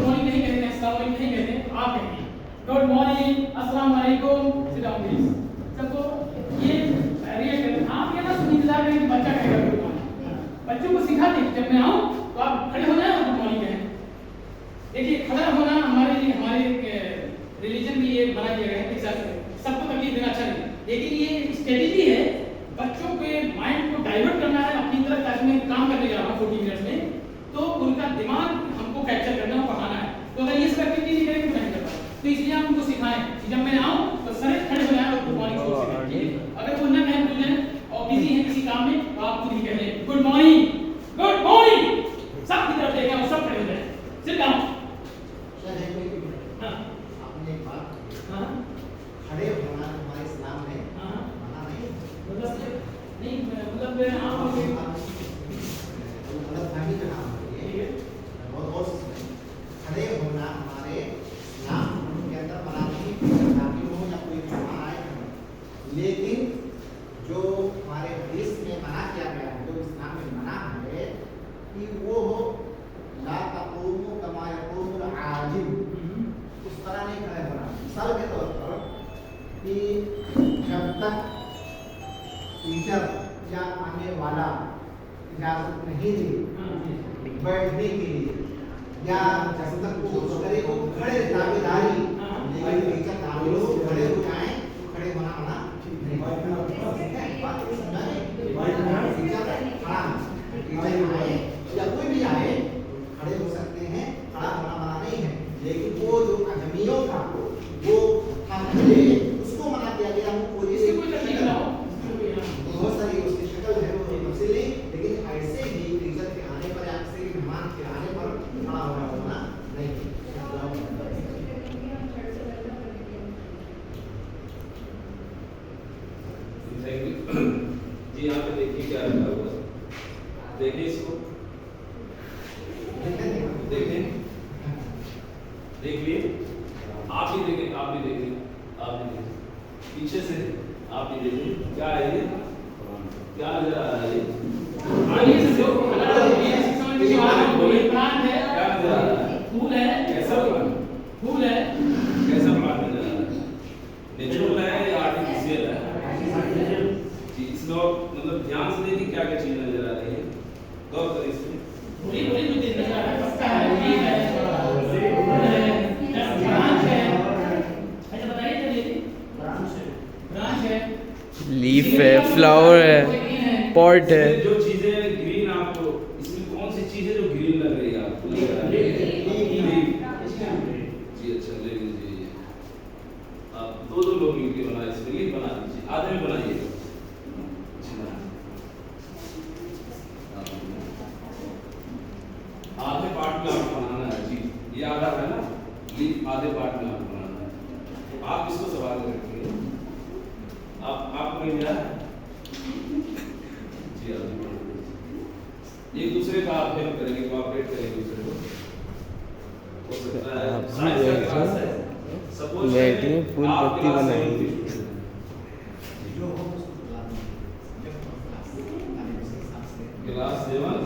Morning नहीं कहते, अस्सलाम वालेकुम नहीं कहते, आप कहते हैं गुड मॉर्निंग, अस्सलाम वालेकुम, सिट डाउन प्लीज। सबको ये रिएक्ट करते हैं। आप ये ना इंतजार करें कि बच्चा कहेगा गुड मॉर्निंग। बच्चों को सिखाते हैं जब मैं आऊँ तो आप खड़े हो जाए और गुड मॉर्निंग कहें। देखिए खड़ा होना हमारे लिए, हमारे रिलीजन में ये बना दिया गया है कि सबको तकलीफ देना अच्छा नहीं, लेकिन ये स्ट्रेटेजी है बच्चों के माइंड को डाइवर्ट करना है अपनी तरफ। ताकि मैं काम करने जा रहा हूँ 40 मिनट्स में, तो उनका दिमाग हमको कैप्चर करना और पढ़ाना है। तो अगर ये सब एक्टिविटी नहीं करेंगे तो नहीं कर पाएंगे। तो इसलिए हम उनको सिखाएं कि जब मैं आऊँ तो सर खड़े हो जाए और गुड मॉर्निंग छोड़ सकें। अगर वो न कहें भूल जाए और बिजी है किसी काम में तो आप खुद ही कह लें गुड मॉर्निंग, गुड मॉर्निंग। सब की तरफ देखें और सब खड़े हो जाए। Sit down. हाँ आपने एक बात हाँ खड़े होना हमारे इस्लाम में हाँ मना नहीं, मतलब नहीं, मतलब आप मतलब फैमिली का नाम है ये। बहुत बहुत खड़े होना हमारे इस्लाम के अंदर मना नहीं, ताकि हो या कोई मेहमान आए, लेकिन जो हमारे हदीस में मना किया गया है, जो इस्लाम में मना है कि वो हो ला तक़ूमु कमा यक़ूमुल आजिम, उस तरह नहीं खड़े होना। मिसाल के तौर पर कि जब तक टीचर या आने वाला इजाजत नहीं दी बैठने के लिए, या जब तक वो करे वो खड़े ताबेदारी, लेकिन टीचर ताबे लोग खड़े हो जाएं तो खड़े होना मना नहीं। बात को समझा नहीं, टीचर खड़ा, टीचर आए या कोई भी आए खड़े हो सकते हैं, खड़ा होना मना नहीं है। लेकिन वो जो अजमियों का वो हम उसको मना किया गया। वो कोई बहुत सारी उसकी शक्ल है, वो तफसील नहीं, लेकिन ऐसे ही टीचर के आने पर या किसी मेहमान के आने पर खड़ा होना नहीं। जी यहाँ पे देखिए क्या रखा हुआ है, देखिए इसको, देखें, देखिए, आप भी देखें, आप भी देखें, आप भी देखें, पीछे से आप भी देखें, क्या है ये, क्या नजर आ रहा है ये, आगे से जो अगर ये समझ में आ रहा है कोई प्लांट है, क्या नजर आ रहा है, फूल है, कैसा प्लांट, फूल है, कैसा प्लांट नजर आ रहा है, नेचुरल है या आर्टिफिशियल है? जी इसमें मतलब ध्यान से देखिए क्या क्या चीज नजर आ रही है, गौर करें इसमें। पूरी पूरी जो चीज नजर आ रहा है, पत्ता है, लीफ है, ब्रांच है, अच्छा बताइए चलिए, ब्रांच है, लीफ है, फ्लावर है, पॉट है। इसमें जो चीजें ग्रीन, आपको इसमें कौन सी चीज है जो ग्रीन लग रही है आपको? जी अच्छा ले लीजिए, आप दो लोग मिलकर बनाए, इसमें लीफ बना दीजिए, आधे में बनाइए। आधे पार्ट में आपको बनाना है जी, ये आधा है ना, लीफ आधे पार्ट में आपको बनाना है। आप इसको सवाल रखिए, आप मिल जाए जी, एक दूसरे का आप हेल्प करेंगे, कोऑपरेट करेंगे दूसरे को। हो सकता है साइंस का क्लास है, सपोज बैठने फूल पत्ती बनाएंगे। Class 7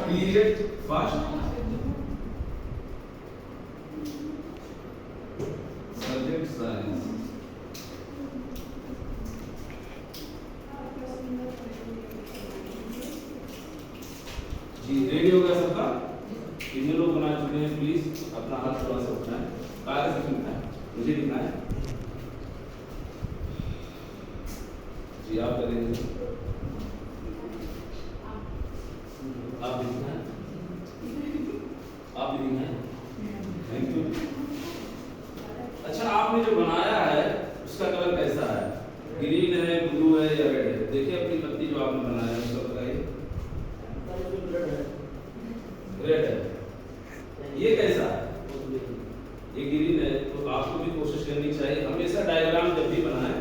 period first subject science. जी रेडी हो गया सबका? कितने लोग बना चुके हैं? प्लीज अपना हाथ थोड़ा सा उठाएं, कागज से लिखना है, मुझे लिखना है जी, आप करेंगे, आप लिखना है, आप भी लिखना है, थैंक यू। अच्छा आपने जो बनाया है उसका कलर कैसा है, ग्रीन है, ब्लू है या रेड है? देखिए अपनी पत्ती जो आपने बनाया है उसका बताइए। रेड है, ये कैसा है? ये ग्रीन है। तो आपको भी कोशिश करनी चाहिए हमेशा डायग्राम जब भी बनाए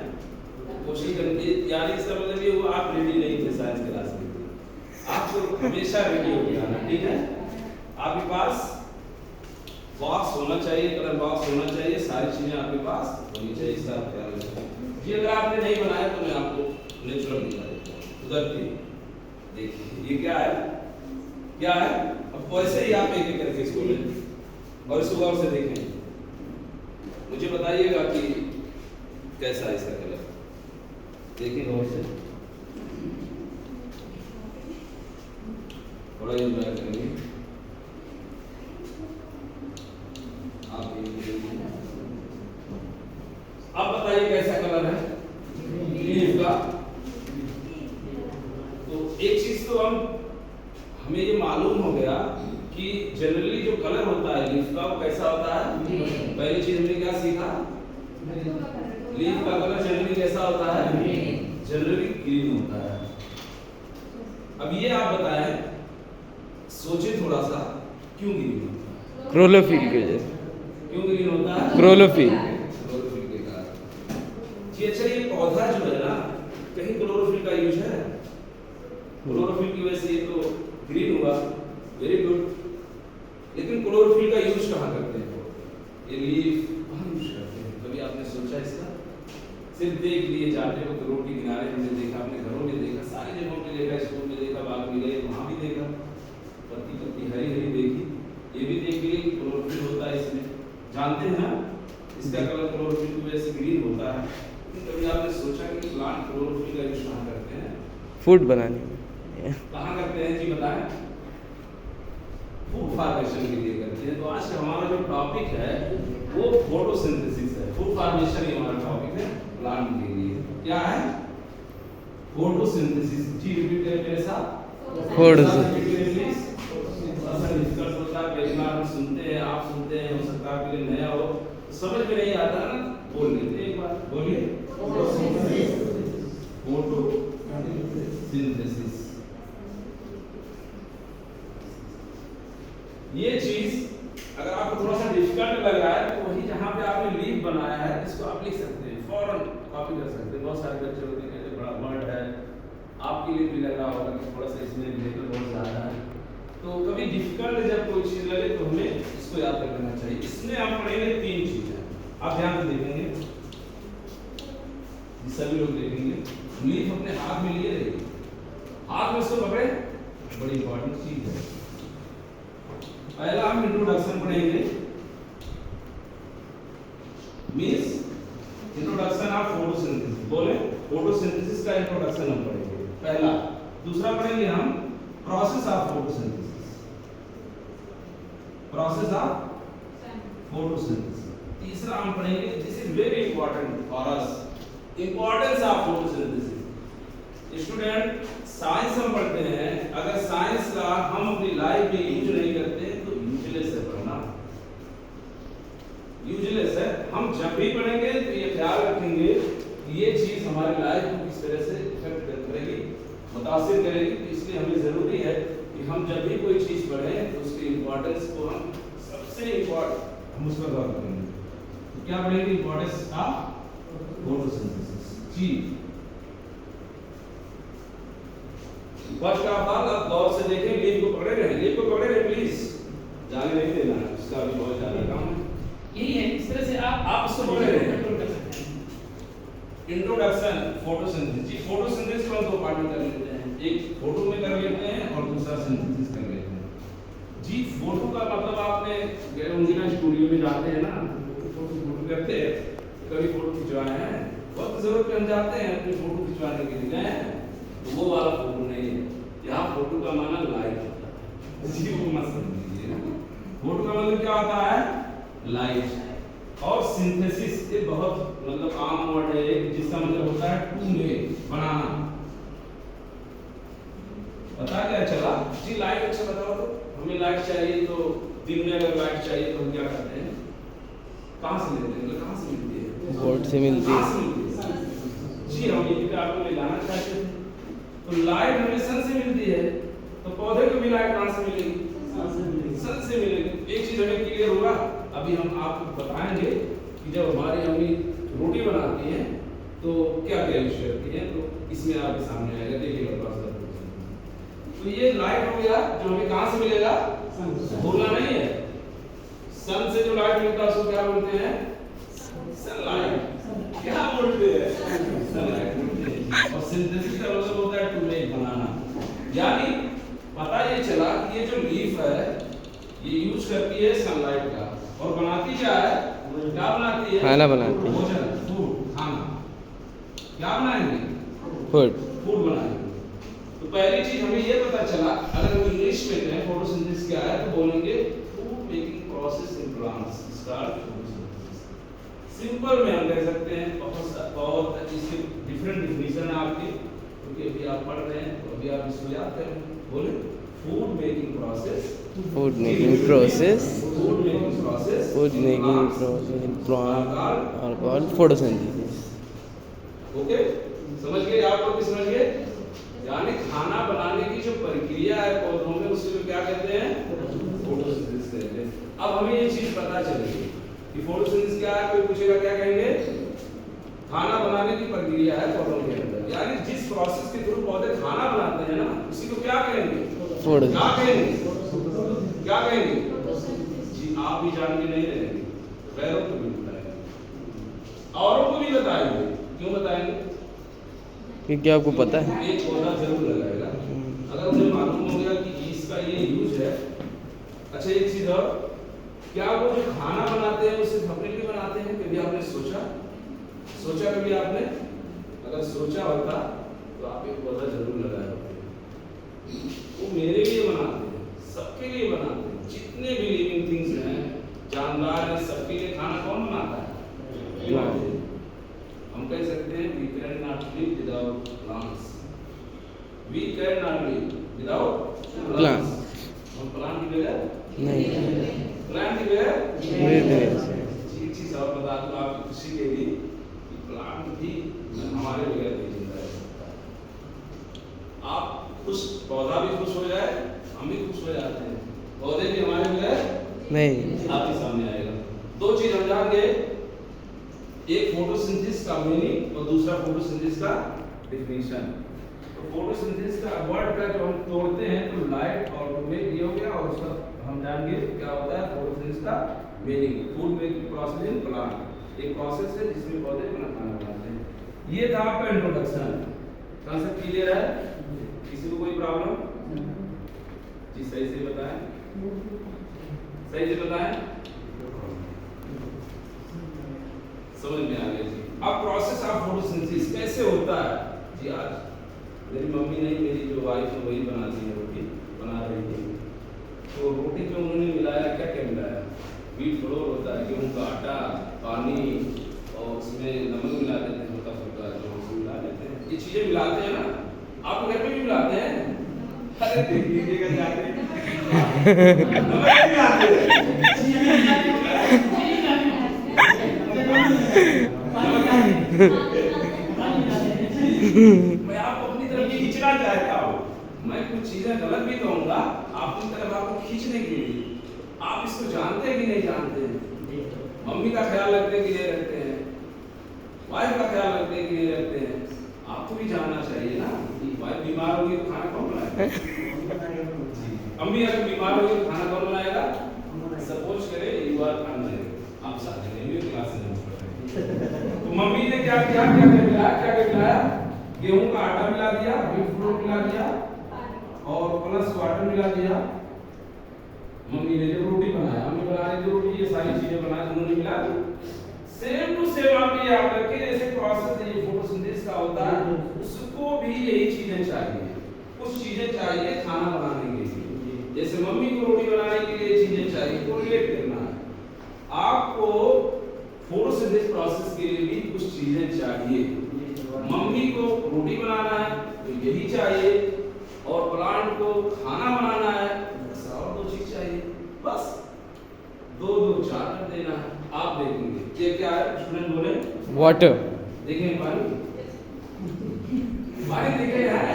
कोशिश करनी, यानी इसका मतलब ये हुआ आप रेडी नहीं थे साइंस क्लास में, आपको हमेशा रेडी हो जाना, ठीक है? आपके पास बॉक्स होना चाहिए, कलर बॉक्स होना चाहिए, सारी चीजें आपके पास होनी चाहिए, इसका आप ख्याल रखें जी। अगर आपने नहीं बनाया तो मैं आपको नेचुरल दिखा देता हूँ, उधर देखिए ये क्या है, क्या है? अब वैसे ही आप एक एक करके इसको लें, इसको गौर से देखें, मुझे बताइएगा कि कैसा है इसका कलर। देखिए गौर से, थोड़ा एंजॉय करेंगे आप। अब बताइए कैसा कलर है लीफ का। तो एक चीज तो हमें ये मालूम हो गया कि जनरली जो कलर होता है लीफ का वो कैसा होता है। पहली चीज हमने क्या सीखा, लीफ का कलर जनरली कैसा होता है, जनरली ग्रीन होता है। अब ये आप बताएं, सोचे थोड़ा सा, क्यों ग्रीन होता है? क्लोरोफिल की वजह से। क्यों ग्रीन होता है? क्लोरोफिल के कारण। जी अच्छा, ये पौधा जो है ना, कहीं क्लोरोफिल का यूज है? क्लोरोफिल की वजह से ये तो ग्रीन हुआ, वेरी गुड। लेकिन क्लोरोफिल का यूज कहाँ करते हैं? ये लीफ कहाँ यूज करते हैं? कभी आपने सोचा इसका? सिर्फ देख लिए जाते हो, रोड के किनारे हमने देखा, अपने घरों में देखा, सारी जगहों पे देखा, स्कूल में देखा, बाग में गए वहाँ भी देखा, पत्ती पत्ती हरी हरी देखी। ये भी देख लिए कि क्लोरोफिल होता है इसमें, जानते हैं ना, इसका कलर क्लोरोफिल की वजह से ग्रीन होता है। कभी आपने सोचा कि प्लांट क्लोरोफिल का यूज कहाँ करते हैं? फूड बनाने में। कहाँ करते हैं जी बताएं? फूड फार्मेशन के लिए करते हैं। तो आज का हमारा जो टॉपिक है वो फोटोसिंथेसिस है। फूड फार्मेशन ही हमारा टॉपिक है प्लांट के लिए। क्या है? फोटोसिंथेसिस। जी रिपीट करें मेरे साथ। फोटोसिंथेसिस। डिस्कस होता है, पहली बार हम सुनते हैं, आप सुनते हैं, हो सकता है आपके लिए नया हो, समझ में नहीं आता ना, बोल लेते एक बार, बोलिए। फोटोसिंथेसिस। ये चीज अगर आपको थोड़ा सा डिफिकल्ट लग रहा है तो वही जहां पे आपने लीफ बनाया है इसको आप लिख सकते हैं, फौरन कॉपी कर सकते हैं। बहुत सारे बच्चे होते हैं बड़ा वर्ड है, आपके लिए भी लग रहा होगा कि थोड़ा सा इसमें रिलेटेड बहुत ज्यादा है। तो कभी डिफिकल्ट जब कोई चीज लगे तो हमें इसको याद कर लेना चाहिए। इसमें हम पढ़ेंगे 3 चीजें, आप ध्यान से देखेंगे, सभी लोग देखेंगे। लीफ अपने हाथ में लिए रहिए, हाथ में इसको पकड़े, बड़ी इंपॉर्टेंट चीज है। पहला हम इंट्रोडक्शन पढ़ेंगे, मींस इंट्रोडक्शन ऑफ फोटोसिंथेसिस। बोले फोटोसिंथेसिस का इंट्रोडक्शन हम पढ़ेंगे पहला। दूसरा पढ़ेंगे हम process of photosynthesis, process of photosynthesis. तीसरा हम पढ़ेंगे, this is very important for us, importance of photosynthesis. Student science हम पढ़ते हैं, अगर साइंस का हम अपनी लाइफ में यूज नहीं करते तो यूजलेस है पढ़ना, यूजलेस है। हम जब भी पढ़ेंगे तो ये ख्याल रखेंगे कि ये चीज हमारी लाइफ को किस तरह से इफेक्ट करेगी, मुतासिर करेगी। तो इसलिए हमें जरूरी है कि हम जब भी कोई चीज पढ़ें तो उसकी इंपॉर्टेंस को हम सबसे इंपॉर्टेंट हम उस पर गौर करेंगे। तो क्या पढ़ेंगे? Importance of photosynthesis. जी फर्स्ट ऑफ ऑल आप गौर से देखें, लीफ को पकड़े रहे, लीफ को पकड़े रहे प्लीज, जाने नहीं देना, इसका भी बहुत ज्यादा काम है। यही है, इस तरह से आप इसको पकड़े रहे। कंट्रोल कर सकते हैं। Introduction photosynthesis. जी फोटोसिंथेसिस को हम 2 पार्ट में कर लेते हैं, एक फोटो में कर लेते हैं और दूसरा सिंथेसिस कर लेते हैं। जी फोटो का मतलब आपने गए होंगे ना, स्टूडियो में जाते हैं ना, फोटो करते हैं, कभी फोटो खिंचवाए हैं, वक्त जरूरत पे हम जाते हैं अपनी फोटो खिंचवाने के लिए गए हैं, तो वो वाला फोटो नहीं है। यहाँ फोटो का माना लाइट होता है। जी वो मत समझिए, फोटो का मतलब क्या होता है? लाइट। और सिंथेसिस ये बहुत मतलब आम वर्ड है जिसका मतलब होता है टू मेक, बनाना। पता क्या चला जी? लाइट अच्छा बताओ तो, हमें लाइट चाहिए तो दिन में अगर लाइट चाहिए तो हम क्या करते हैं? कहाँ से लेते हैं? कहाँ से मिलती है? बोर्ड से मिलती है। जी हम यही पे आपको ले जाना चाहते हैं। तो लाइट हमें सन से मिलती है, तो पौधे को भी लाइट कहाँ से मिलेगी? सन से मिलेगी। एक चीज हमें क्लियर होगा, अभी हम आपको बताएंगे कि जब हमारी अम्मी रोटी बनाती हैं तो क्या क्या यूज करती हैं, तो इसमें आपके सामने आएगा, देखिएगा। तो ये लाइट हो गया जो हमें कहाँ से मिलेगा? भूलना नहीं है, सन से जो लाइट मिलता है उसको क्या बोलते हैं? सनलाइट। क्या बोलते हैं? सनलाइट बोलते हैं। और सिंथेसिस का मतलब होता है टू मेक, बनाना। यानी पता ये चला कि ये जो लीफ है ये यूज करती है सनलाइट का और बनाती क्या है? क्या बनाती है? खाना बनाती है। भोजन, फूड, खाना। क्या बनाएंगे? फूड। फूड बनाएंगे। तो पहली चीज हमें ये पता चला, अगर हम इंग्लिश में कहें फोटोसिंथेसिस क्या है तो बोलेंगे food making process in plants start photosynthesis. Simple में हम कह सकते हैं, बहुत इसके डिफरेंट डिफिनेशन है आपकी, क्योंकि अभी आप पढ़ रहे हैं तो अभी आप इसको याद करें। बोले food making process Food making process. Food making process Food making process in plant are called photosynthesis. Okay, समझ गए आप लोग? समझ गए? यानी खाना बनाने की जो प्रक्रिया है पौधों में उसे क्या कहते हैं? फोटोसिंथेसिस कहते हैं। अब हमें ये चीज पता चलेगी कि फोटोसिंथेसिस क्या है। कोई पूछेगा क्या कहेंगे? खाना बनाने की प्रक्रिया है पौधों के अंदर, यानी जिस प्रोसेस के थ्रू पौधे खाना बनाते हैं ना उसी को क्या कहेंगे? क्या कहेंगे? क्या कहेंगे? जी आप भी जान के नहीं रहेंगे, गैरों को भी बताएंगे, औरों को भी बताएंगे। क्यों बताएंगे? क्योंकि आपको पता है। एक पौधा जरूर लगाएगा अगर उन्हें मालूम हो गया कि इसका ये यूज है। अच्छा एक चीज और, क्या वो जो खाना बनाते हैं उसे अपने लिए बनाते हैं? कभी आपने सोचा कभी आपने? अगर सोचा होता तो आप एक पौधा जरूर लगाए होते। वो मेरे लिए बनाते हैं, सबके लिए बनाते हैं। जितने भी लिविंग थिंग्स हैं, जानदार हैं, सबके लिए खाना कौन बनाता है? हम कह सकते हैं we cannot live without plants. We cannot live without plants. हम प्लांट की बगैर नहीं। प्लांट की बगैर नहीं। एक चीज और बता दूं आपकी खुशी के लिए कि प्लांट भी हमारे बगैर नहीं जिंदा रह सकता। आप खुश, पौधा भी खुश हो जाए, हम भी खुश हो जाते हैं, पौधे भी हमारे बगैर नहीं। आपके सामने आएगा। दो चीज हम जान गए, एक फोटोसिंथेसिस का मीनिंग और दूसरा फोटोसिंथेसिस का डिफिनीशन। तो फोटोसिंथेसिस का वर्ड का जो हम तोड़ते हैं तो लाइट और वेट ये हो गया, और उसका हम जानेंगे क्या होता है फोटोसिंथेसिस का meaning. Food making process in plant एक प्रोसेस है जिसमें पौधे अपना खाना बनाते हैं। ये था आपका इंट्रोडक्शन। कांसेप्ट क्लियर है? किसी को कोई प्रॉब्लम? जी सही से बताएं, सही से बताएं, समझ में आ गया जी। अब प्रोसेस ऑफ फोटोसिंथेसिस कैसे होता है जी? आज मेरी मम्मी नहीं, मेरी जो वाइफ है वही बनाती है, रोटी बना रही थी। तो रोटी में उन्होंने मिलाया, क्या क्या मिलाया? व्हीट फ्लोर होता है, गेहूं का आटा, पानी और उसमें नमक मिला देते हैं, हल्का फुल्का जो उसमें मिला देते हैं। ये चीजें मिलाते हैं ना, आप घर पे भी मिलाते हैं? अरे देख लीजिएगा जाके नमक नहीं मिलाते मैं आपको अपनी तरफ खींचना चाहता हूँ। मैं कुछ चीजें गलत भी कहूंगा अपनी तरफ आपको खींचने के लिए। आप इसको जानते हैं कि नहीं जानते हैं? मम्मी का ख्याल रखते हैं कि नहीं रखते हैं? वाइफ का ख्याल रखते हैं कि नहीं रखते हैं? आपको भी जानना चाहिए ना कि वाइफ बीमार होगी तो खाना कौन बनाएगा? अम्मी अगर बीमार होगी तो खाना कौन बनाएगा? सपोज करे यू आर अनमैरिड, आप शादी नहीं हुई, क्लास में तो मम्मी ने क्या किया? क्या मिलाया? गेहूं का आटा मिला दिया, व्हीट फ्लोर मिला दिया और प्लस वाटर मिला दिया। मम्मी ने जब रोटी बनाया, मम्मी बना रही थी रोटी, ये सारी चीजें बना उन्होंने मिला दी। सेम टू सेम आप ये याद रखिए, जैसे प्रोसेस ये फोटोसिंथेसिस का होता है, उसको भी यही चीजें चाहिए। कुछ चीजें चाहिए खाना बनाने के लिए, जैसे मम्मी को रोटी बनाने के लिए चीजें चाहिए, तो रिलेट करना है आपको। फोटोसिंथेसिस प्रोसेस के लिए भी कुछ चीजें चाहिए। मम्मी को रोटी बनाना है तो यही चाहिए, और प्लांट को खाना बनाना है और दो चीज चाहिए, बस दो चार कर देना है। आप देखेंगे ये क्या है, स्टूडेंट बोले वाटर। देखें पानी देखे यार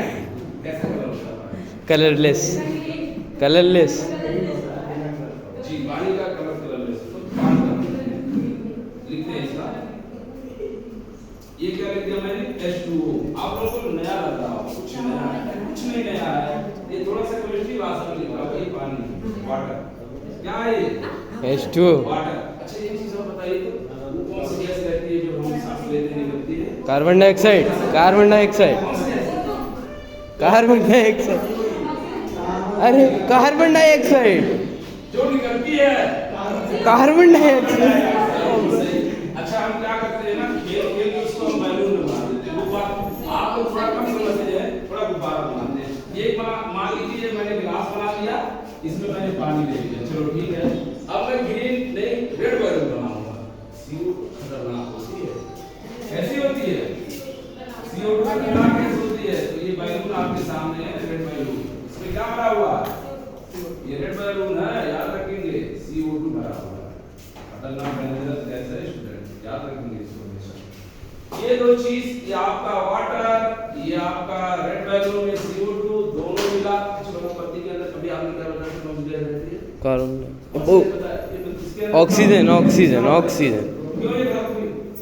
कैसा कलर होता है? कलरलेस। जी पानी का कलर कलरलेस। लिखते हैं इसका, ये क्या लिख दिया मैंने? H2O। आप लोगों को नया लग रहा हो, कुछ नया है, कुछ नहीं नया है, ये थोड़ा सा केमिस्ट्री भाषा में लिखा है। ये पानी, वाटर, क्या है ये? H2O। वाटर। अच्छा ये चीज और बताइए तो कौन सी गैस रहती है जो हम सांस लेते हैं निकलती है? Carbon dioxide. कौन सी गैस? अरे कार्बन डाइऑक्साइड। जो निकलती है कार्बन डाइऑक्साइड। अच्छा हम क्या करते हैं ना, खेल खेल के उसको हम बैलून में बना देते हैं। वो बात आप लोग थोड़ा कम समझते हैं, थोड़ा गुब्बारा बनाते हैं। ये मान लीजिए मैंने गिलास बना लिया, इसमें मैंने पानी ले लिया, चलो ठीक है। अब मैं ग्रीन नहीं रेड बैलून बनाऊंगा। CO2 खतरनाक होती है, कैसी होती है? CO2 खतरनाक कैसे होती है? तो ये बैलून आपके सामने है, रेड बैलून। इसमें क्या भरा हुआ? ये रेड बैलून है, याद रखेंगे, CO2 भरा हुआ है। खतरनाक डेंजरस गैस है स्टूडेंट, याद रखेंगे इसको हमेशा। ये दो चीज, ये आपका वाटर, ये आपका रेड बैलून में CO2 दोनों मिला। पत्ती के अंदर कभी आपने क्या बताया कि ऑक्सीजन रहती है? Carbon, oxygen oxygen oxygen. क्यों ये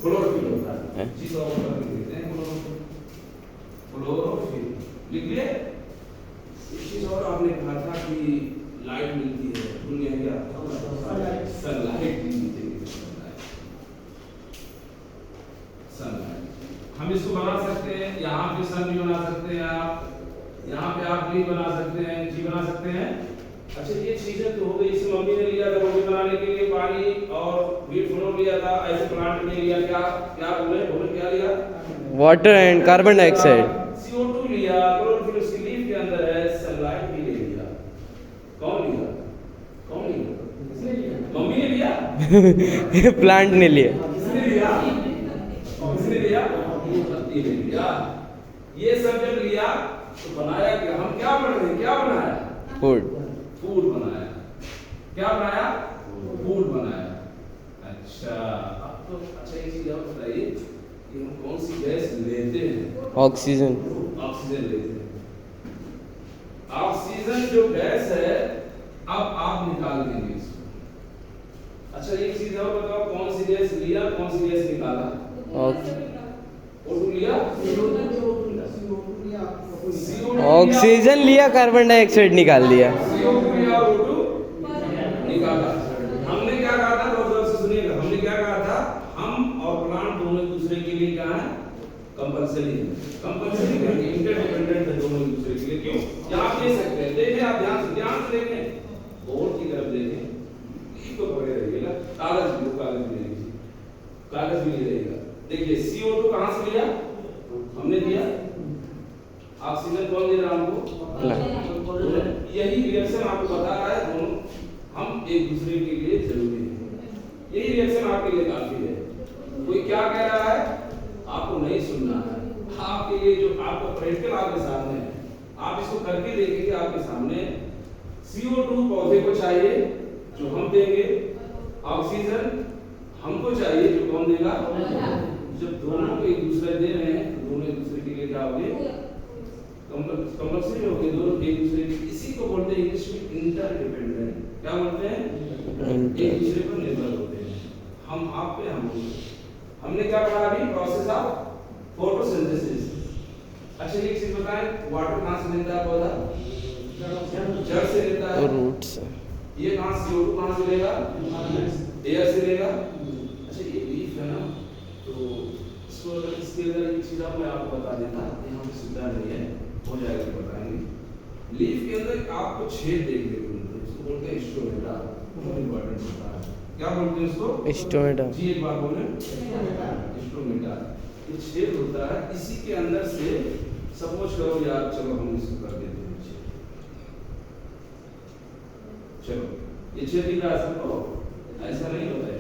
क्लोरोफिल होता है, जिस ऑक्सीजन को कहते हैं क्लोरोफिल। क्लोरोफिल लिख लिए। एक चीज और आपने कहा था कि लाइट मिलती है, दुनिया क्या सनलाइट मिलती है। सनलाइट हम इसको बना सकते हैं, यहाँ पे सन भी बना सकते हैं आप, यहाँ पे आप भी बना सकते हैं, जी बना सकते हैं। अच्छा ये चीजें तो हो गई। इसे मम्मी ने लिया था रोटी बनाने के लिए पानी और वीट फ्लोर लिया था, ऐसे प्लांट ने लिया। क्या क्या बोले क्या लिया? Water and carbon dioxide. CO2 लिया, क्लोरोफिल उसकी लीफ के अंदर है, सनलाइट भी ले लिया। कौन लिया? कौन लिया? किसने लिया? मम्मी ने लिया, प्लांट ने लिया। किसने लिया? किसने लिया? पत्ती ने लिया। ये सब जब लिया तो बनाया क्या? हम क्या बन रहे हैं? क्या बनाया? फूड। फूड बनाया। क्या बनाया? फूड बनाया। अच्छा अब तो अच्छा एक चीज और बताइए कि हम कौन सी गैस लेते हैं? ऑक्सीजन। ऑक्सीजन लेते हैं। ऑक्सीजन जो गैस है, अब आप निकाल देंगे इसको। अच्छा एक चीज और बताओ, कौन सी गैस लिया, कौन सी गैस निकाला? O2 लिया, ऑक्सीजन लिया, कार्बन डाइऑक्साइड निकाल दिया। CO2 लिया, O2 निकाला। हमने क्या कहा था? दोस्तों से सुनिएगा, हमने क्या कहा था? हम और प्लांट दोनों एक दूसरे के लिए क्या है? कंपल्सरी है। कंपल्सरी करके इंटरडिपेंडेंट है दोनों एक दूसरे के लिए। क्यों? क्या आप ले सकते हैं? देखें, आप ध्यान से देखें, बोर्ड की तरफ देखें, इसको पकड़े रहिएगा। कागज भी ले लीजिए, कागज भी ले रहिएगा। देखिए CO2 कहां से लिया? हमने दिया। ऑक्सीजन कौन दे रहा हमको? यही रिएक्शन आपको बता रहा है, दोनों हम एक दूसरे के लिए जरूरी है। यही रिएक्शन आपके लिए काफी है। कोई क्या कह रहा है आपको नहीं सुनना है। आपके लिए जो आपका प्रैक्टिकल आपके सामने है, आप इसको करके देखेंगे आपके सामने। CO2 पौधे को चाहिए जो हम देंगे, ऑक्सीजन हमको चाहिए जो कौन देगा? जब दोनों को एक दूसरे दे रहे हैं तो दोनों एक दूसरे के लिए क्या होंगे? कंपल्सरी हो गए, दोनों एक दूसरे के। इसी को बोलते हैं इंग्लिश में इंटरडिपेंडेंट। क्या बोलते हैं? एक दूसरे पर निर्भर होते हैं। हम आप पे, हम हमने क्या पढ़ा अभी? Process of photosynthesis. अच्छा एक चीज बताएं, वाटर कहां से लेता है पौधा? जड़ से लेता है, रूट से। ये कहां से? CO2 कहां से लेगा? एयर से लेगा। अच्छा ये लीफ है ना, तो इसको इसके अंदर एक चीज मैं आपको बता देता, यहाँ पे सुविधा नहीं है, हो जाएगा तो बताएंगे। लीफ के अंदर आपको छेद देखने को मिलते हैं, इसको बोलते हैं स्टोमेटा। बहुत इंपॉर्टेंट होता है। क्या बोलते हैं इसको? स्टोमेटा। जी एक बार बोले, स्टोमेटा। ये छेद होता है, इसी के अंदर से सपोज करो यार, चलो हम इसको कर देते हैं छेद। चलो ये छेद दिख रहा है सबको? ऐसा नहीं होता है।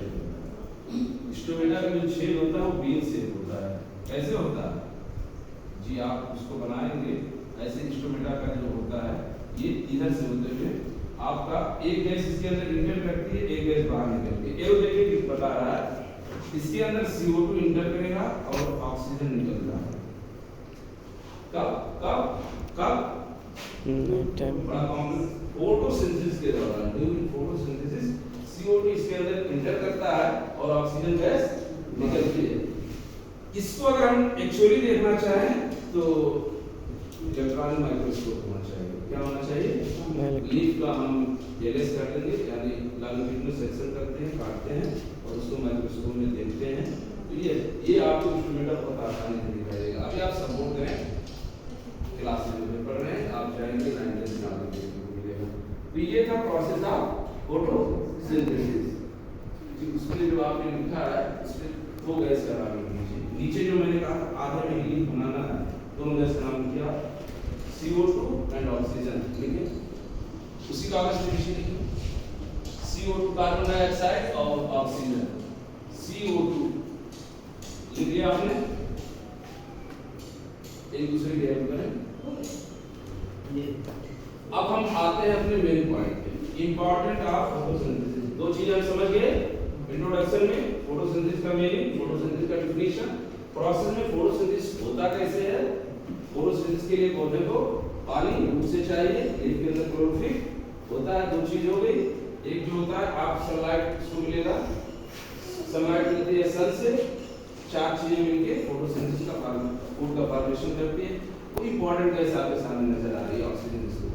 स्टोमेटा का जो छेद होता है वो बीन शेप होता है। कैसे होता है जी? आप उसको बनाएंगे ऐसे। स्टोमेटा का जो होता है ये इधर से होते हुए आपका एक गैस इसके अंदर इंटर करती है, एक गैस बाहर निकलती है। ये देखिए बता रहा है, इसके अंदर CO2 इंटर करेगा और ऑक्सीजन निकल रहा है। कब कब कब? बड़ा कॉम्प्लेक्स फोटोसिंथेसिस के दौरान। ड्यूरिंग फोटोसिंथेसिस CO2 इसके अंदर इंटर करता है और ऑक्सीजन गैस निकलती है। इसको अगर हम एक्चुअली देखना चाहें तो इलेक्ट्रॉन माइक्रोस्कोप होना चाहिए। क्या होना चाहिए? लीफ का हम एलएस कर लेंगे, यानी लॉन्गिट्यूडनल सेक्शन करते हैं, काटते हैं और उसको माइक्रोस्कोप में देखते हैं। तो ये आपको इंस्ट्रूमेंट बहुत आसानी से दिखाई देगा। अभी आप सपोर्ट करें, क्लास में पढ़ रहे हैं, आप जाएंगे 9th क्लास में मिलेगा। तो ये था प्रोसेस ऑफ फोटोसिंथेसिस। उसके लिए जो आपने लिखा है उसमें दो गैस का नाम लीजिए। नीचे जो मैंने कहा आधे में हीलिंग बनाना है, दोनों गैस का नाम किया CO2 एंड ऑक्सीजन। ठीक है, उसी कागज पे नीचे लिखिए CO2 कार्बन डाइऑक्साइड और ऑक्सीजन। CO2 लिख लिया आपने, एक दूसरे की हेल्प करें। अब हम आते हैं अपने मेन पॉइंट पे, इंपॉर्टेंट ऑफ फोटोसिंथेसिस। दो चीजें हम समझ गए इंट्रोडक्शन में, फोटोसिंथेसिस का मीनिंग, फोटोसिंथेसिस का डेफिनेशन, प्रोसेस में फोटोसिंथेसिस होता कैसे है। फोटोसिंथेसिस के लिए पौधे को पानी रूप से चाहिए, इसके अंदर क्लोरोफिल होता है। दो चीज हो गई, एक जो होता है आप सनलाइट इसको मिलेगा, सनलाइट मिलती है सन से, चार चीजें मिलके फोटोसिंथेसिस का फूड का फॉर्मेशन करती है। वो इंपॉर्टेंट गैस आपके सामने नजर आ रही है ऑक्सीजन इसको।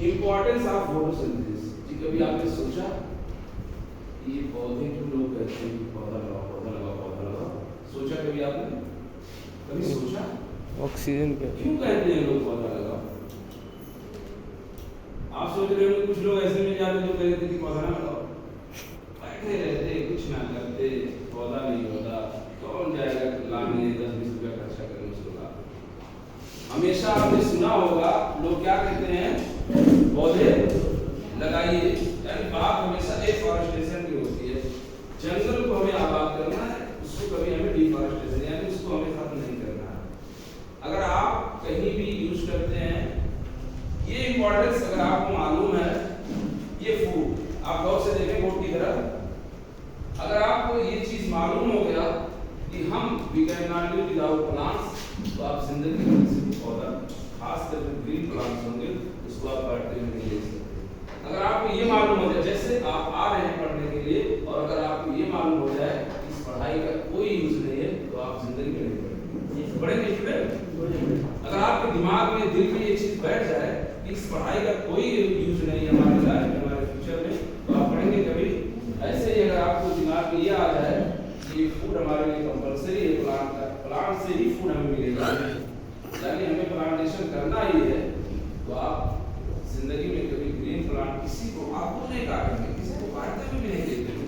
इंपॉर्टेंस ऑफ फोटोसिंथेसिस, कभी आपने सोचा ये पौधे क्यों लोग कहते हैं कि पौधा लगाओ पौधा लगाओ पौधा लगाओ, सोचा कभी आपने? कभी सोचा ऑक्सीजन क्यों कहते हैं लोग पौधा लगाओ? आप सोच रहे हो कुछ लोग ऐसे मिल जाते जो कहते हैं कि पौधा ना लगाओ, बैठे रहते कुछ ना करते, पौधा नहीं होता, कौन जाएगा लाने 10-20 रुपया खर्चा करने उसको ला। हमेशा आपने सुना होगा लोग क्या कहते हैं, पौधे लगाइए। यानी बात हमेशा एफॉरेस्टेशन की होती है, जंगल को हमें आबाद करना है, उसको कभी हमें डिफॉरेस्टेशन यानी उसको हमें खत्म नहीं करना है। अगर आप कहीं भी यूज करते हैं ये इंपॉर्टेंस, अगर आपको मालूम है ये फूड, आप गौर से देखें बोर्ड की तरफ, अगर आपको ये चीज मालूम हो गया कि हम we can not live without plants, तो आप जिंदगी में किसी भी पौधा खास करके ग्रीन प्लांट्स होंगे उसको आप काटते हुए नहीं ले सकते। अगर आपको ये मालूम हो जाए, जैसे आप आ रहे हैं पढ़ने के लिए और अगर आपको ये मालूम हो जाए कि इस पढ़ाई का कोई यूज नहीं है तो आप जिंदगी में नहीं पढ़ेंगे स्टूडेंट। अगर आपके दिमाग में दिल में ये चीज बैठ जाए कि इस पढ़ाई का कोई यूज नहीं है हमारे लाइफ में हमारे फ्यूचर में, तो आप पढ़ेंगे कभी। ऐसे ही अगर आपको दिमाग में ये आ जाए कि फूड हमारे लिए कंपलसरी है, प्लांट का, प्लांट से ही फूड हमें मिलेगा, यानी हमें प्लांटेशन करना ही है, तो आप जिंदगी में कभी ग्रीन प्लांट किसी को आपको नहीं काटेंगे, किसी को काटते हुए भी नहीं देखेंगे।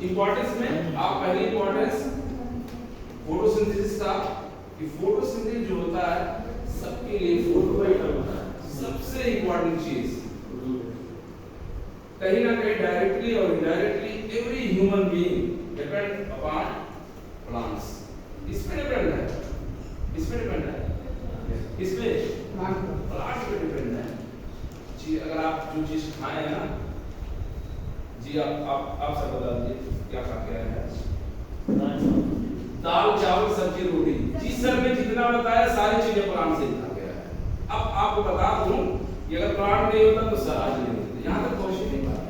इंपॉर्टेंस में आप पहली इंपॉर्टेंस फोटोसिंथेसिस का, कि फोटोसिंथेसिस जो होता है सबके लिए फोटो होता है सबसे इंपॉर्टेंट चीज। कहीं ना कहीं डायरेक्टली और indirectly every human being depend upon plants. इस पे डिपेंड है, इस पे डिपेंड है, इस पे प्लांट पे डिपेंड है जी। अगर आप जो चीज खाए ना जी, आप सब बता दीजिए क्या खा के आए हैं? दाल चावल सब्जी रोटी जी, सर ने जितना बताया सारी चीजें प्लांट से खा के आए हैं। अब आपको बता दूं कि अगर प्लांट नहीं होता तो सर आज नहीं होते, यहाँ तक कोशिश नहीं कर रहे।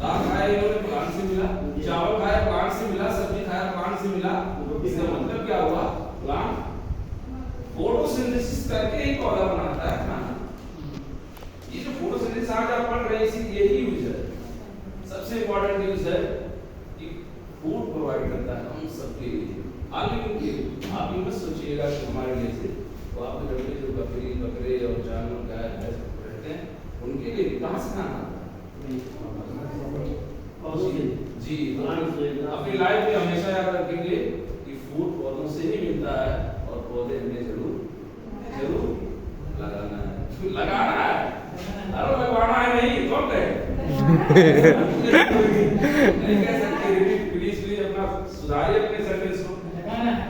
दाल खाया इन्होंने प्लांट से मिला, चावल खाया प्लांट से मिला, सब्जी खाया प्लांट से मिला, इसका मतलब क्या हुआ? प्लांट फोटोसिंथेसिस करके ही पौधा बनाता है ना। ये जो फोटोसिंथेसिस आज आप पढ़ रहे हैं इसी यही यूज है, सबसे इंपॉर्टेंट यूज है कि फूड प्रोवाइड करता है हम सबके लिए। आप भी मत सोचिएगा कि हमारे लिए से, तो आपके घर में जो बकरी बकरे और जानवर गाय भैंस रहते हैं उनके लिए कहाँ से खाना आता है जी। अपनी लाइफ में हमेशा याद रखेंगे कि फूड पौधों से ही मिलता है और पौधे हमें जरूर लगाना है, लगाना है। अरे लगवाना है नहीं, कौन कहे? नहीं कह सकते, प्लीज अपना सुधारिए अपने सेंटेंस को।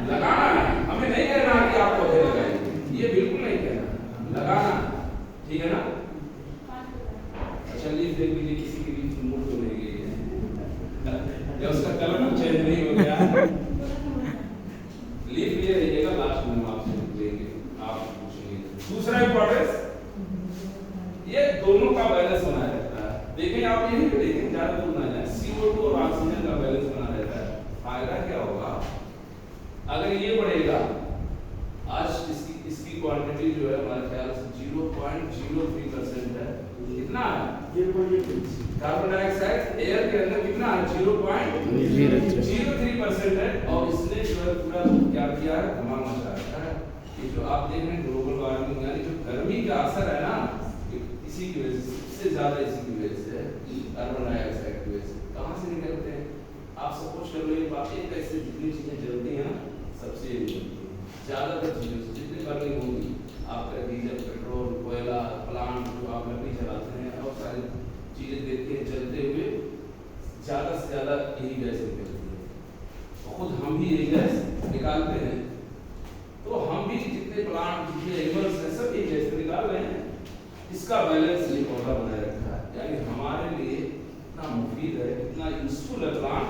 लगाना है, हमें नहीं कहना कि आप पौधे लगाइए, ये बिल्कुल नहीं कहना, लगाना, ठीक है ना? अच्छा लीफ देख लीजिए, किसी की लीफ मूड तो नहीं गई है या उसका कलर चेंज नहीं हो गया। लीफ लिए रहिएगा, लास्ट में हम आपसे लेंगे, आप पूछेंगे। दूसरा इंपॉर्टेंस, ये दोनों का बैलेंस बना रहता है। देखिए आप यही पे देखें, ज्यादा दूर ना जाए, CO2 और ऑक्सीजन का बैलेंस बना रहता है। फायदा क्या होगा अगर ये बढ़ेगा? आज इसकी क्वांटिटी जो है हमारे ख्याल से 0.03% है। कितना है? कार्बन डाइऑक्साइड एयर के अंदर कितना है? 0.03% है। और इसने जो है पूरा क्या किया है? धमाल मचा रखा है। ये जो आप देख रहे हैं ग्लोबल वार्मिंग यानी जो गर्मी का असर है ना, इसी की वजह से, सबसे ज़्यादा इसी की वजह से, कार्बन डाइऑक्साइड की वजह से। कहाँ से निकलते हैं? आप सपोज कर लो ये बात, एक ऐसे जितनी चीज़ें जलती हैं ना, सबसे ये निकलती हैं। ज़्यादातर चीज़ों से जितनी बर्निंग होगी, आपका डीजल, पेट्रोल, कोयला, प्लांट जो आप लकड़ी जलाते हैं और सारी चीज़ें देखते हैं जलते हुए, ज़्यादा से ज़्यादा यही गैस निकलती है। खुद हम भी यही गैस निकालते हैं, तो हम भी जितने प्लांट, जितने एनिमल्स हैं, सब ये गैस निकाल रहे हैं। इसका बैलेंस ये पौधा बनाए रखा है, यानी हमारे लिए इतना मुफीद है, इतना यूजफुल है प्लांट,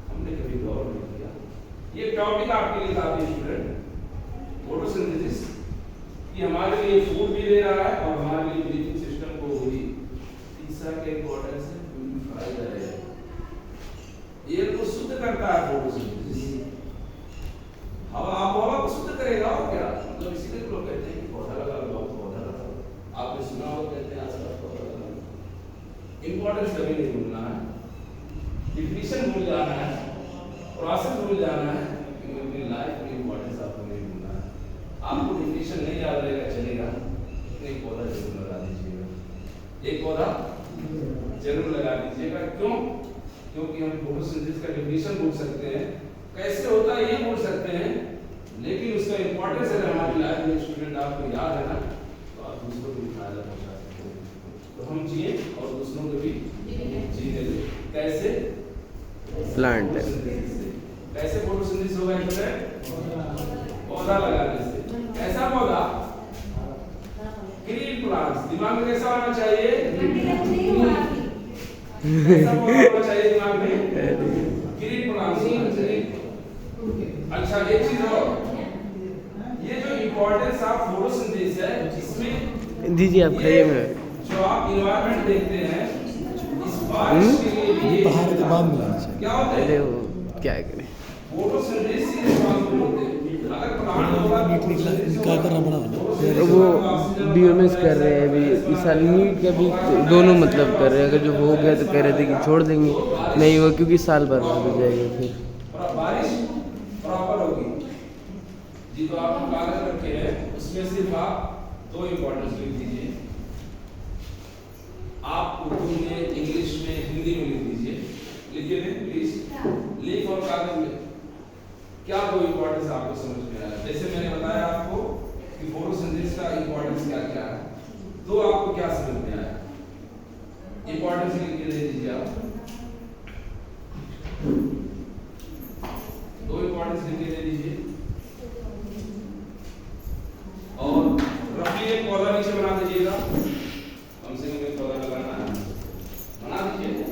हमने कभी गौर नहीं किया। ये टॉपिक आपके लिए काफी स्टूडेंट, फोटोसिंथेसिस, ये हमारे लिए फूड भी दे रहा है और हमारे लिए ब्रीथिंग सिस्टम को भी। तीसरा के इम्पोर्टेंस है प्यूरिफायर है, एयर को शुद्ध करता है फोटोसिंथेसिस। हवा को शुद्ध करेगा और क्या, मतलब इसीलिए लोग कहते हैं कि पौधा लगा लो, पौधा लगा लो। आपने सुना हो, कहते हैं आसपास पौधा लगा लो। इम्पोर्टेंस कभी नहीं भूलना है, डिफिनीशन भूल जाना है, प्रोसेस भूल जाना है, लेकिन अपनी लाइफ में इम्पोर्टेंस आपको नहीं भूलना है। आपको डिफिनीशन नहीं याद रहेगा चलेगा, लेकिन एक पौधा जरूर लगा दीजिएगा, एक पौधा जरूर लगा दीजिएगा। क्यों? क्योंकि हम फोटोसिंथेसिस का डिफिनीशन भूल सकते हैं, कैसे होता है ये भूल सकते हैं, लेकिन उसका इम्पोर्टेंस अगर हमारी लाइफ में स्टूडेंट आपको याद है ना, तो आप दूसरों को भी फायदा पहुंचा सकते हैं। तो हम जिए और दूसरों को भी जीने दें। कैसे? प्लांट है। कैसे फोटोसिंथेसिस होगा स्टूडेंट? पौधा लगाने से। ऐसा पौधा, ग्रीन प्लांट्स, दिमाग में कैसा होना चाहिए? ऐसा पौधा होना चाहिए दिमाग में, ग्रीन प्लांट्स होना चाहिए। अच्छा एक चीज और, ये जो इम्पोर्टेंस ऑफ फोटोसिंथेसिस है, इसमें दीजिए आप खाइए में। जो आप इन्वायरमेंट देखते हैं, इस बारिश के लिए भी पहाड़ के बाद मिलाना चाहिए। क्या होता है? अरे वो क्या करें, फोटोसिंथेसिस रिस्पांसिबल होते हैं। अगर प्लांट होगा नीट निकला कर रहा बड़ा वो बीएमएस कर रहे हैं अभी इस साल, नीट का भी दोनों मतलब कर रहे हैं। अगर जो हो गया तो कह रहे थे कि छोड़ देंगे, नहीं हुआ क्योंकि साल बर्बाद हो जाएगा फिर। और बारिश प्रॉपर होगी जी। तो आप कागज रखे हैं, उसमें सिर्फ आप दो इंपॉर्टेंस लिख दीजिए। आप उर्दू में, इंग्लिश में